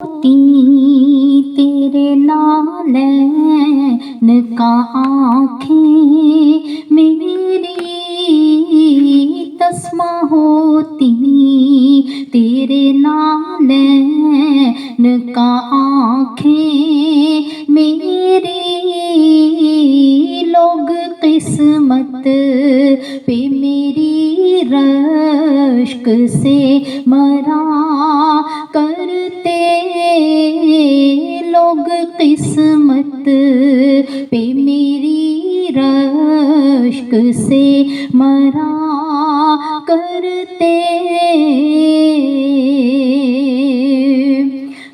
तेरे नालैन का आँखें मेरी तस्मा होती, तेरे नालैन का आँखें मेरी लोग किस्मत पे मेरी रश्क से मरा करते, लोग किस्मत पे मेरी रश्क से मरा करते।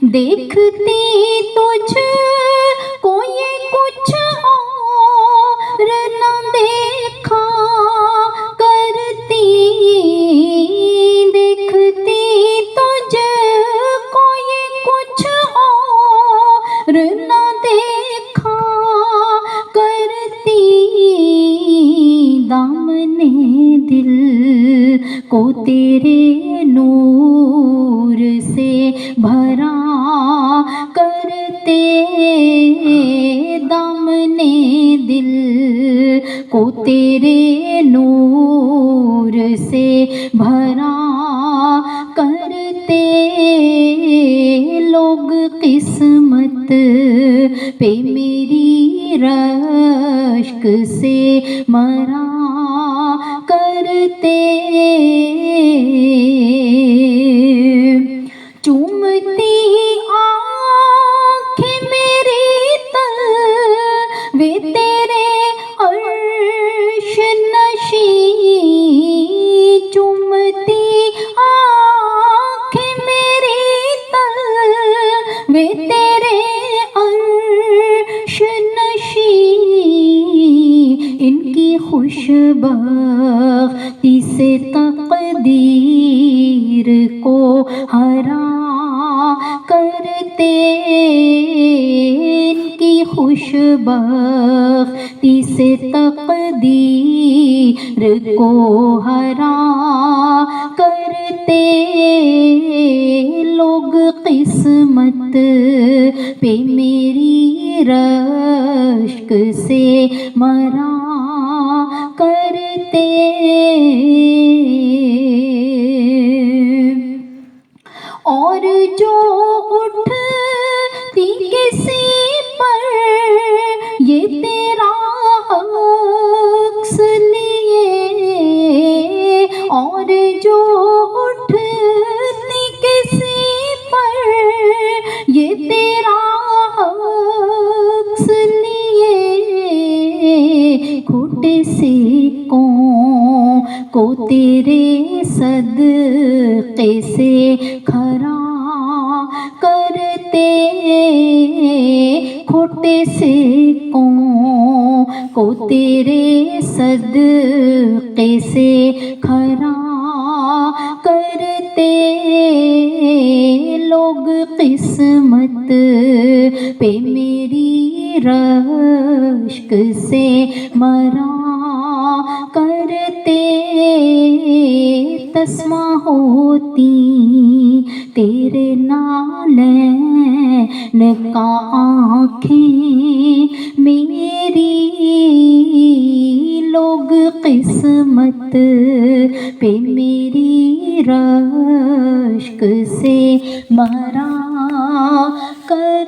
देखती तुझ को ये कुछ और न देखा करती, देखती तुझ को ये कुछ और न देखा करती, दामने दिल को तेरे नूर से भरा करते, दामने दिल को तेरे नूर से भरा करते, लोग किस्मत पे मेरी रश्क से मरा करते। चूमती आँखें मेरी तलवे तेरे अर्श नशी, चूमती आँखें मेरी तलवे तेरे अर्श नशी, इनकी खुशबख्ती से तकदीर को हरा करते, इनकी खुशबख्ती से तकदीर को हरा करते, लोग किस्मत पे मेरी रश्क से मरा करते। और जो उठती किसी पर ये तेरा अक्स लिए, और जो उठती किसी पर ये तेरा अक्स लिए, खोटे से को तेरे सदक़े से खरा करते, खोटे से को तेरे सदक़े से खरा करते, लोग किस्मत पे मेरी रश्क से मरा करते, तस्मा होती तेरे नालैन का आँखें मेरी लोग किस्मत पे मेरी रश्क से मरा कर